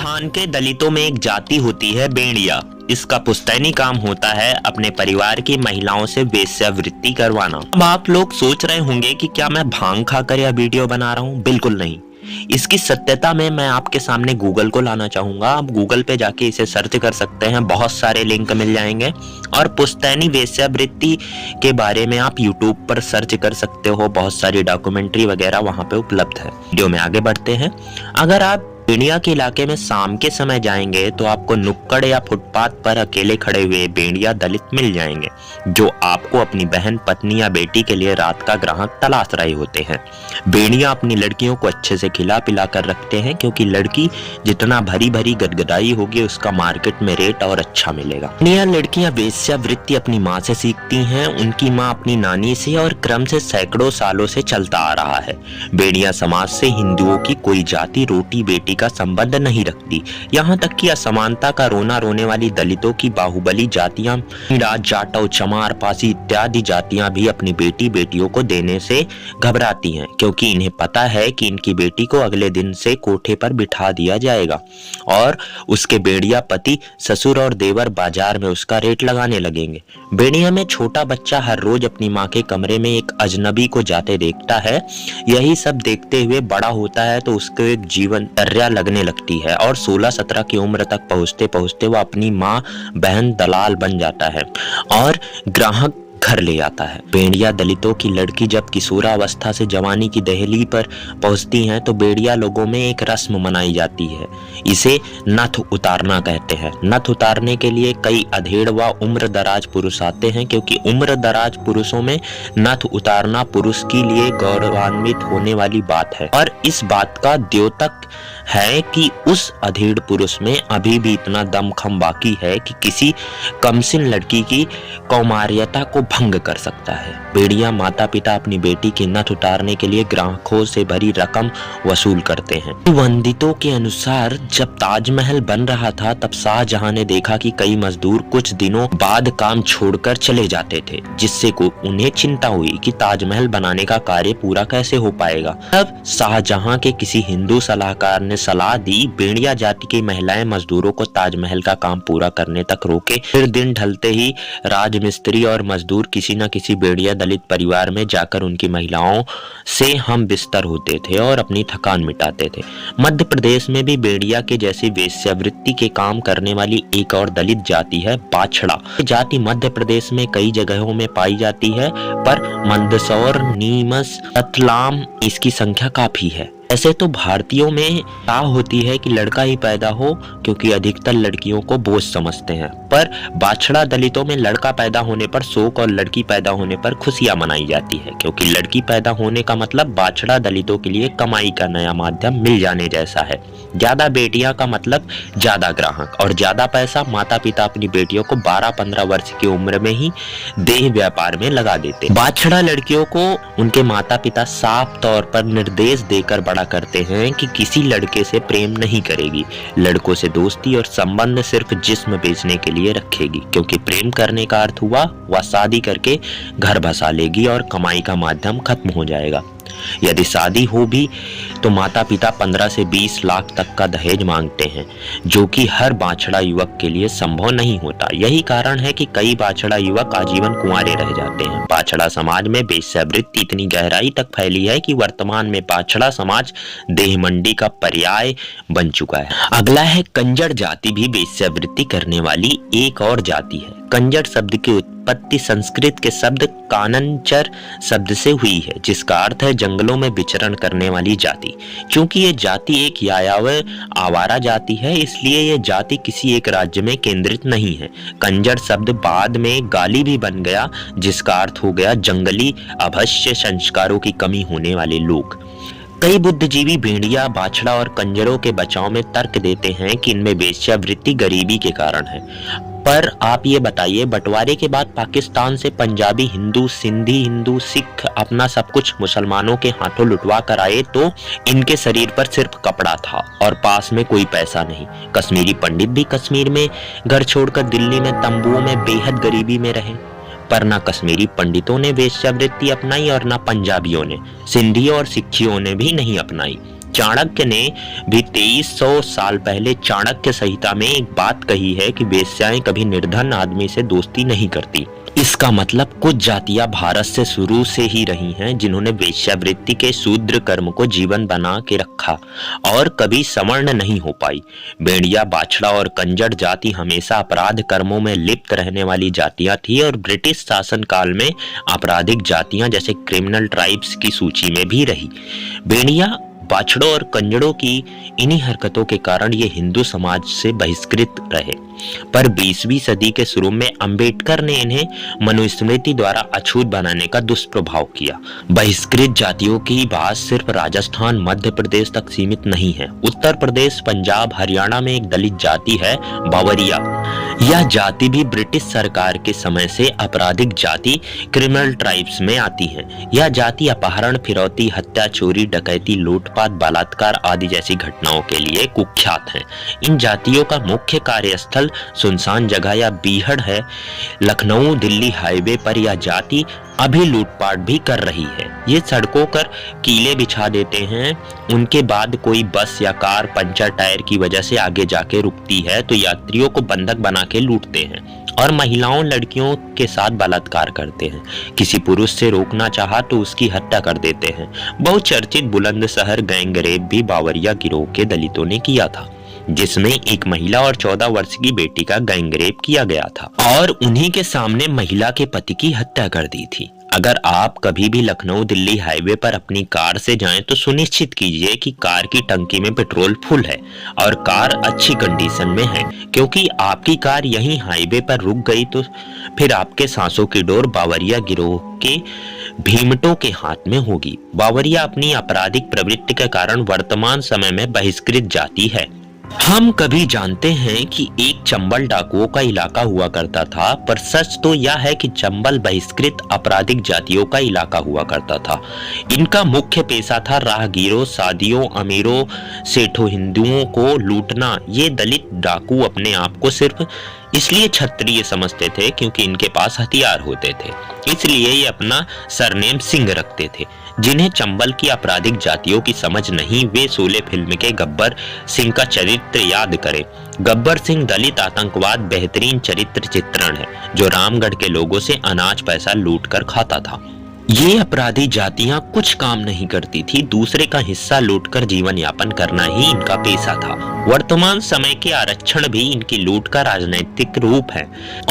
राजस्थान के दलितों में एक जाति होती है बेड़िया। इसका पुश्तैनी काम होता है अपने परिवार की महिलाओं से वेश्यावृत्ति करवाना। अब आप लोग सोच रहे होंगे कि क्या मैं भांग खाकर यह वीडियो बना रहा हूँ? बिल्कुल नहीं। इसकी सत्यता में मैं आपके सामने गूगल को लाना चाहूंगा। आप गूगल पे जाके इसे सर्च कर सकते हैं, बहुत सारे लिंक मिल जाएंगे। और पुश्तैनी वेश्यावृत्ति के बारे में आप यूट्यूब पर सर्च कर सकते हो, बहुत सारी डॉक्यूमेंट्री वगैरह वहां पे उपलब्ध है। वीडियो में आगे बढ़ते हैं। अगर आप बेड़िया के इलाके में शाम के समय जाएंगे तो आपको नुक्कड़ या फुटपाथ पर अकेले खड़े हुए बेड़िया दलित मिल जाएंगे, जो आपको अपनी बहन, पत्नी या बेटी के लिए रात का ग्राहक तलाश रहे होते हैं। बेड़िया अपनी लड़कियों को अच्छे से खिला पिला कर रखते हैं, क्योंकि लड़की जितना भरी भरी गदगदाई होगी उसका मार्केट में रेट और अच्छा मिलेगा। यह लड़कियां वेश्यावृत्ति अपनी माँ से सीखती हैं, उनकी माँ अपनी नानी से, और क्रम से सैकड़ों सालों से चलता आ रहा है। बेड़िया समाज से हिंदुओं की कोई जाति रोटी बेटी का संबंध नहीं रखती। यहाँ तक कि असमानता का रोना रोने वाली दलितों की बाहुबली जातियां मीणा, जाटव, चमार, पासी इत्यादि जातियां भी अपनी बेटियों को देने से घबराती हैं, क्योंकि इन्हें पता है कि इनकी बेटी को अगले दिन से कोठे पर बिठा दिया जाएगा और उसके बेड़िया पति, ससुर और देवर बाजार में उसका रेट लगाने लगेंगे। बेड़िया में छोटा बच्चा हर रोज अपनी माँ के कमरे में एक अजनबी को जाते देखता है। यही सब देखते हुए बड़ा होता है तो उसको एक जीवनचर्या लगने लगती है और 16-17 की उम्र तक पहुंचते पहुंचते वह अपनी माँ, बहन, दलाल बन जाता है और ग्राहक घर ले आता है। बेड़िया दलितों की लड़की जब किशोरावस्था से जवानी की दहली पर पहुंचती हैं तो बेड़िया लोगों में एक रस्म मनाई जाती है। इसे नथ उतारना कहते हैं। नथ उतारने के लिए कई अधेड़ व उम्र दराज पुरुष आते हैं, क्योंकि उम्र दराज पुरुषों में नथ उतारना पुरुष के लिए गौरवान्वित होने वाली बात है। और इस बात का द्योतक है कि उस अधेड़ पुरुष में अभी भी इतना दमखम बाकी है कि किसी कमसिन लड़की की कौमार्यता को भंग कर सकता है। बेड़िया माता पिता अपनी बेटी की नथ उतारने के लिए ग्राहकों से भरी रकम वसूल करते हैं। वंदितों के अनुसार जब ताजमहल बन रहा था तब शाहजहां ने देखा कि कई मजदूर कुछ दिनों बाद काम छोड़कर चले जाते थे, जिससे को उन्हें चिंता हुई कि ताजमहल बनाने का कार्य पूरा कैसे हो पाएगा। तब शाहजहां के किसी हिंदू सलाहकार ने सलाह दी, बेड़िया जाति की महिलाएं मजदूरों को ताजमहल का काम पूरा करने तक रोके। फिर दिन ढलते ही राजमिस्त्री और मजदूर किसी न किसी बेड़िया दलित परिवार में जाकर उनकी महिलाओं से हम बिस्तर होते थे और अपनी थकान मिटाते थे। मध्य प्रदेश में भी बेड़िया के जैसी वेश्यावृत्ति के काम करने वाली एक और दलित जाति है बाछड़ा। जाति मध्य प्रदेश में कई जगहों में पाई जाती है, पर मंदसौर, नीमच, रतलाम इसकी संख्या काफी है। ऐसे तो भारतीयों में चाह होती है कि लड़का ही पैदा हो, क्योंकि अधिकतर लड़कियों को बोझ समझते हैं, पर बाछड़ा दलितों में लड़का पैदा होने पर शोक और लड़की पैदा होने पर खुशियां मनाई जाती है, क्योंकि लड़की पैदा होने का मतलब बाछड़ा दलितों के लिए कमाई का नया माध्यम मिल जाने जैसा है। ज्यादा बेटियां का मतलब ज्यादा ग्राहक और ज्यादा पैसा। माता पिता अपनी बेटियों को 12-15 वर्ष की उम्र में ही देह व्यापार में लगा देते। बाछड़ा लड़कियों को उनके माता पिता साफ तौर पर निर्देश देकर बड़ा करते हैं कि किसी लड़के से प्रेम नहीं करेगी, लड़कों से दोस्ती और संबंध सिर्फ जिस्म बेचने के लिए रखेगी, क्योंकि प्रेम करने का अर्थ हुआ वह शादी करके घर बसा लेगी और कमाई का माध्यम खत्म हो जाएगा। यदि शादी हो भी तो माता पिता 15 से 20 लाख तक का दहेज मांगते हैं, जो कि हर बाछड़ा युवक के लिए संभव नहीं होता। यही कारण है कि कई बाछड़ा युवक आजीवन कुंवारे रह जाते हैं। बाछड़ा समाज में वेश्यावृत्ति इतनी गहराई तक फैली है कि वर्तमान में बाछड़ा समाज देह मंडी का पर्याय बन चुका है। अगला है कंजर जाति, भी वेश्यावृत्ति करने वाली एक और जाति है। कंजर शब्द की उत्पत्ति संस्कृत के शब्द कानंचर शब्द से हुई है, जिसका अर्थ है जंगलों में विचरण करने वाली जाति। क्योंकि ये जाति एक यायावर आवारा जाति है, इसलिए ये जाति किसी एक राज्य में केंद्रित नहीं है। कंजर शब्द बाद में गाली भी बन गया, जिसका अर्थ हो गया जंगली, अभ्यस्य संस्कारों की कमी होने वाले लोग। कई बुद्धिजीवी भेड़िया, बाछड़ा और कंजरों के बचाव में तर्क देते हैं कि इनमें वेश्यावृत्ति गरीबी के कारण है। पर आप ये बताइए, बंटवारे के बाद पाकिस्तान से पंजाबी हिंदू, सिंधी हिंदू, सिख अपना सब कुछ मुसलमानों के हाथों लुटवा कर आए तो इनके शरीर पर सिर्फ कपड़ा था और पास में कोई पैसा नहीं। कश्मीरी पंडित भी कश्मीर में घर छोड़कर दिल्ली में तंबुओं में बेहद गरीबी में रहे, पर न कश्मीरी पंडितों ने वेश्यावृत्ति अपनाई और न पंजाबियों ने, सिंधी और सिखियों ने भी नहीं अपनाई। चाणक्य ने भी 2300 साल पहले चाणक्य संहिता में एक बात कही है कि वेश्याएं कभी निर्धन आदमी से दोस्ती नहीं करती। इसका मतलब कुछ जातियां भारत से शुरू से ही रही हैं जिन्होंने वेश्यावृत्ति के शूद्र कर्म को जीवन बना के रखा और कभी सवर्ण नहीं हो पाई। भेड़िया, बाछड़ा और कंजर जाति हमेशा अपराध कर्मों में लिप्त रहने वाली जातियां थी और ब्रिटिश शासन काल में आपराधिक जातियां जैसे क्रिमिनल ट्राइब्स की सूची में भी रही। भेड़िया, बाछड़ों और कंजड़ों की इन्हीं हरकतों के कारण ये हिंदू समाज से बहिष्कृत रहे, पर 20वीं सदी के शुरू में अंबेडकर ने इन्हें मनुस्मृति द्वारा अछूत बनाने का दुष्प्रभाव किया। बहिष्कृत जातियों की बात सिर्फ राजस्थान, मध्य प्रदेश तक सीमित नहीं है। उत्तर प्रदेश, पंजाब, हरियाणा में एक दलित जाति है बावरिया। यह जाति भी ब्रिटिश सरकार के समय से आपराधिक जाति क्रिमिनल ट्राइब्स में आती है। यह जाति अपहरण, फिरौती, हत्या, चोरी, डकैती, लूटपाट, बलात्कार आदि जैसी घटनाओं के लिए कुख्यात है। इन जातियों का मुख्य कार्यस्थल सुनसान जगह या बीहड़ है। लखनऊ दिल्ली हाईवे पर यह जाति अभी लूटपाट भी कर रही है। ये सड़कों पर कीले बिछा देते हैं, उनके बाद कोई बस या कार पंचर टायर की वजह से आगे जाके रुकती है तो यात्रियों को बंधक बना के लूटते हैं और महिलाओं, लड़कियों के साथ बलात्कार करते हैं। किसी पुरुष से रोकना चाहा तो उसकी हत्या कर देते हैं। बहुचर्चित बुलंदशहर गैंग रेप भी बावरिया गिरोह के दलितों ने किया था, जिसमें एक महिला और 14 वर्ष की बेटी का गैंग रेप किया गया था और उन्हीं के सामने महिला के पति की हत्या कर दी थी। अगर आप कभी भी लखनऊ दिल्ली हाईवे पर अपनी कार से जाएं तो सुनिश्चित कीजिए कि कार की टंकी में पेट्रोल फुल है और कार अच्छी कंडीशन में है, क्योंकि आपकी कार यहीं हाईवे पर रुक गई तो फिर आपके सांसों की डोर बावरिया गिरोह के भीमटों के हाथ में होगी। बावरिया अपनी आपराधिक प्रवृत्ति के कारण वर्तमान समय में बहिष्कृत जाति है। हम कभी जानते हैं कि एक चंबल डाकुओं का इलाका हुआ करता था, पर सच तो यह है कि चंबल बहिष्कृत आपराधिक जातियों का इलाका हुआ करता था। इनका मुख्य पेशा था राहगीरों, सादियों, अमीरों, सेठों, हिंदुओं को लूटना। ये दलित डाकू अपने आप को सिर्फ इसलिए क्षत्रिय समझते थे क्योंकि इनके पास हथियार होते थे, इसलिए ये अपना सरनेम सिंह रखते थे। जिन्हें चंबल की आपराधिक जातियों की समझ नहीं, वे शोले फिल्म के गब्बर सिंह का चरित्र याद करें। गब्बर सिंह दलित आतंकवाद बेहतरीन चरित्र चित्रण है, जो रामगढ़ के लोगों से अनाज पैसा लूट कर खाता था। ये अपराधी जातियां कुछ काम नहीं करती थी, दूसरे का हिस्सा लूटकर जीवन यापन करना ही इनका पेशा था। वर्तमान समय के आरक्षण भी इनकी लूट का राजनीतिक रूप है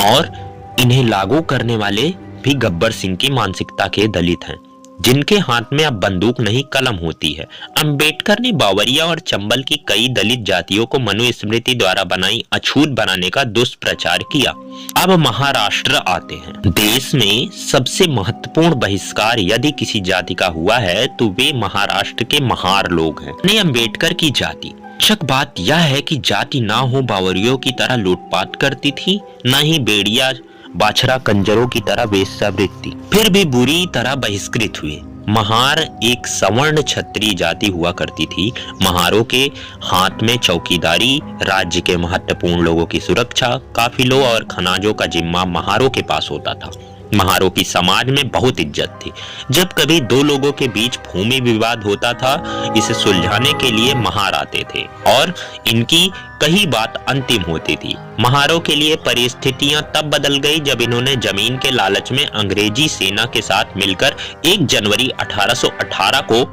और इन्हें लागू करने वाले भी गब्बर सिंह की मानसिकता के दलित हैं, जिनके हाथ में अब बंदूक नहीं कलम होती है। अंबेडकर ने बावरिया और चंबल की कई दलित जातियों को मनुस्मृति द्वारा बनाई अछूत बनाने का दुष्प्रचार किया। अब महाराष्ट्र आते हैं। देश में सबसे महत्वपूर्ण बहिष्कार यदि किसी जाति का हुआ है तो वे महाराष्ट्र के महार लोग हैं। ने अंबेडकर की जाति शक बात यह है कि जाति ना हो बावरियों की तरह लूटपाट करती थी, न ही बेड़िया बाछड़ा कंजरों की तरह वेश्यावृत्ति, फिर भी बुरी तरह बहिष्कृत हुए। महार एक सवर्ण क्षत्रिय जाति हुआ करती थी। महारों के हाथ में चौकीदारी, राज्य के महत्वपूर्ण लोगों की सुरक्षा, काफिलों और खनाजों का जिम्मा महारों के पास होता था। महारों की समाज में बहुत इज्जत थी। जब कभी दो लोगों के बीच भूमि विवाद होता था, इसे सुलझाने के लिए महार आते थे और इनकी कही बात अंतिम होती थी। महारों के लिए परिस्थितियां तब बदल गई जब इन्होंने जमीन के लालच में अंग्रेजी सेना के साथ मिलकर 1 जनवरी 1818 को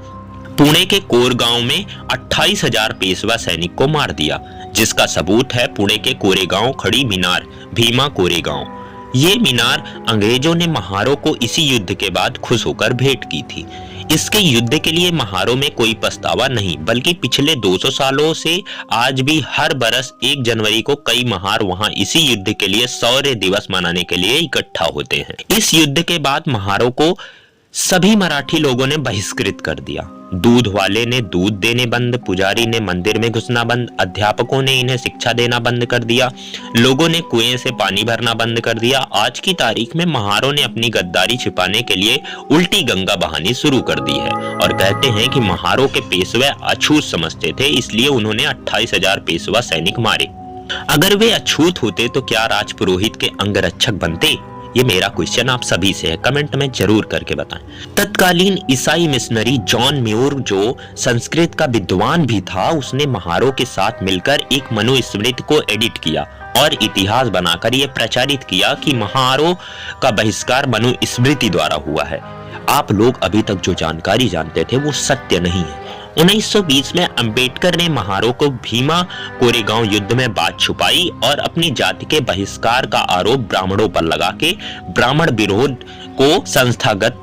पुणे के कोरेगांव में 28,000 पेशवा सैनिक को मार दिया, जिसका सबूत है पुणे के कोरेगांव खड़ी मीनार, भीमा कोरेगांव। ये मीनार अंग्रेजों ने महारों को इसी युद्ध के बाद खुश होकर भेंट की थी। इसके युद्ध के लिए महारों में कोई पछतावा नहीं, बल्कि पिछले 200 सालों से आज भी हर बरस 1 जनवरी को कई महार वहां इसी युद्ध के लिए शौर्य दिवस मनाने के लिए इकट्ठा होते हैं। इस युद्ध के बाद महारों को सभी मराठी लोगों ने बहिष्कृत कर दिया। दूध वाले ने दूध देने बंद, पुजारी ने मंदिर में घुसना बंद, अध्यापकों ने इन्हें शिक्षा देना बंद कर दिया, लोगों ने कुएं से पानी भरना बंद कर दिया। आज की तारीख में महारों ने अपनी गद्दारी छिपाने के लिए उल्टी गंगा बहानी शुरू कर दी है और कहते हैं कि महारों के पेशवे अछूत समझते थे, इसलिए उन्होंने 28,000 पेशवा सैनिक मारे। अगर वे अछूत होते तो क्या राजपुरोहित के अंगरक्षक बनते? ये मेरा क्वेश्चन आप सभी से है, कमेंट में जरूर करके बताएं। तत्कालीन ईसाई मिशनरी जॉन म्यूर, जो संस्कृत का विद्वान भी था, उसने महारों के साथ मिलकर एक मनुस्मृति को एडिट किया और इतिहास बनाकर यह प्रचारित किया कि महारों का बहिष्कार मनुस्मृति द्वारा हुआ है। आप लोग अभी तक जो जानकारी जानते थे वो सत्य नहीं है। 1920 में अंबेडकर ने महारों को भीमा कोरेगांव युद्ध में बात छुपाई और अपनी जाति के बहिष्कार का आरोप ब्राह्मणों पर लगा के ब्राह्मण विरोध को संस्थागत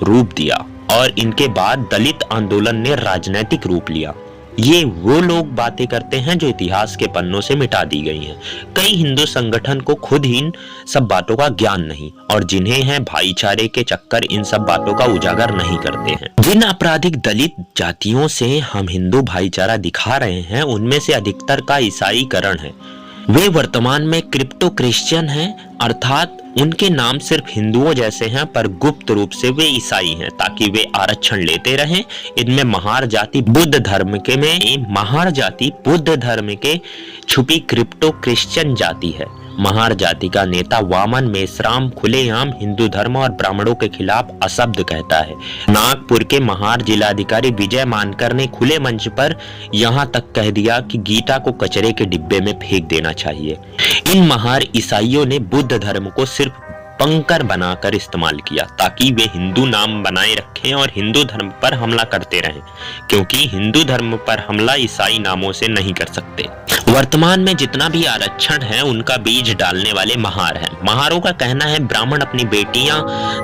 रूप दिया और इनके बाद दलित आंदोलन ने राजनीतिक रूप लिया। ये वो लोग बातें करते हैं जो इतिहास के पन्नों से मिटा दी गई हैं। कई हिंदू संगठन को खुद ही इन सब बातों का ज्ञान नहीं और जिन्हें है भाईचारे के चक्कर इन सब बातों का उजागर नहीं करते हैं। जिन आपराधिक दलित जातियों से हम हिंदू भाईचारा दिखा रहे हैं उनमें से अधिकतर का ईसाईकरण है। वे वर्तमान में क्रिप्टो क्रिश्चियन हैं, अर्थात उनके नाम सिर्फ हिंदुओं जैसे हैं पर गुप्त रूप से वे ईसाई हैं ताकि वे आरक्षण लेते रहें। इनमें महार जाति बुद्ध धर्म के छुपी क्रिप्टो क्रिश्चियन जाति है। महार जाति का नेता वामन मेश्राम खुलेआम हिंदू धर्म और ब्राह्मणों के खिलाफ अशब्द कहता है। नागपुर के महार जिलाधिकारी विजय मानकर ने खुले मंच पर यहां तक कह दिया कि गीता को कचरे के डिब्बे में फेंक देना चाहिए। इन महार ईसाइयों ने बुद्ध धर्म को सिर्फ पंकर बनाकर इस्तेमाल किया ताकि वे हिंदू नाम बनाए रखें और हिंदू धर्म पर हमला करते रहें, क्योंकि हिंदू धर्म पर हमला ईसाई नामों से नहीं कर सकते। वर्तमान में जितना भी आरक्षण है उनका बीज डालने वाले महार हैं। महारों का कहना है ब्राह्मण अपनी बेटियां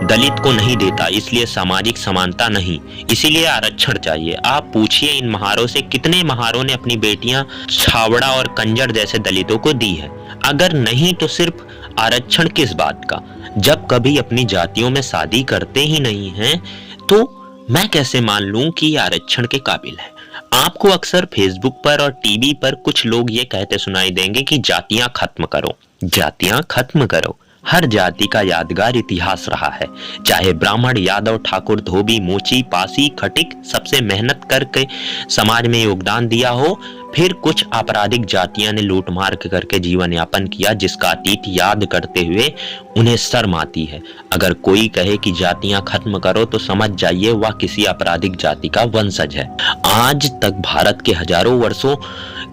दलित को नहीं देता, इसलिए सामाजिक समानता नहीं, इसीलिए आरक्षण चाहिए। आप पूछिए इन महारों से कितने महारों ने अपनी बेटियां छावड़ा और कंजर जैसे दलितों को दी है। अगर नहीं तो सिर्फ आरक्षण किस बात का, जब कभी अपनी जातियों में शादी करते ही नहीं हैं तो मैं कैसे मान लूं कि आरक्षण के काबिल है। आपको अक्सर फेसबुक पर और टीवी पर कुछ लोग ये कहते सुनाई देंगे कि जातियां खत्म करो, जातियां खत्म करो। हर जाति का यादगार इतिहास रहा है, चाहे ब्राह्मण, यादव, ठाकुर, धोबी, मोची, पासी, खटिक, सबसे मेहनत करके समाज में योगदान दिया हो। फिर कुछ आपराधिक जातियां ने लूटमार करके जीवन यापन किया, जिसका अतीत याद करते हुए उन्हें शर्म आती है। अगर कोई कहे कि जातियां खत्म करो तो समझ जाइए वह किसी आपराधिक जाति का वंशज है। आज तक भारत के हजारों वर्षों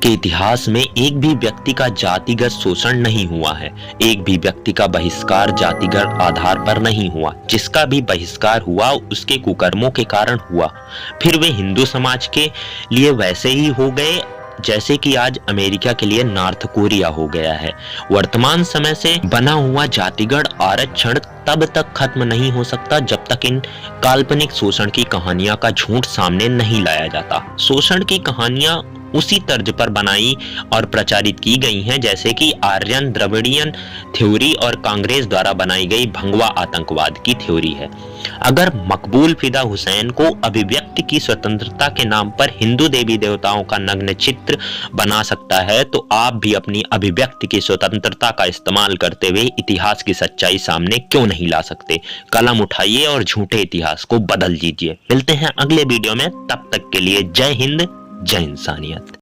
के इतिहास में एक भी व्यक्ति का जातिगत शोषण नहीं हुआ है, एक भी व्यक्ति का बहिष्कार जातिगत आधार पर नहीं हुआ। जिसका भी बहिष्कार हुआ उसके कुकर्मों के कारण हुआ, फिर वे हिंदू समाज के लिए वैसे ही हो गए जैसे कि आज अमेरिका के लिए नॉर्थ कोरिया हो गया है। वर्तमान समय से बना हुआ जातिगत आरक्षण तब तक खत्म नहीं हो सकता जब तक इन काल्पनिक शोषण की कहानियां का झूठ सामने नहीं लाया जाता। शोषण की कहानियां उसी तर्ज पर बनाई और प्रचारित की गई हैं जैसे कि आर्यन द्रविडियन थ्योरी और कांग्रेस द्वारा बनाई गई भंगवा आतंकवाद की थ्योरी है। अगर मकबूल फिदा हुसैन को अभिव्यक्ति की स्वतंत्रता के नाम पर हिंदू देवी देवताओं का नग्न चित्र बना सकता है तो आप भी अपनी अभिव्यक्ति की स्वतंत्रता का इस्तेमाल करते हुए इतिहास की सच्चाई सामने क्यों नहीं ला सकते। कलम उठाइए और झूठे इतिहास को बदल दीजिए। मिलते हैं अगले वीडियो में, तब तक के लिए जय हिंद, जय इंसानियत।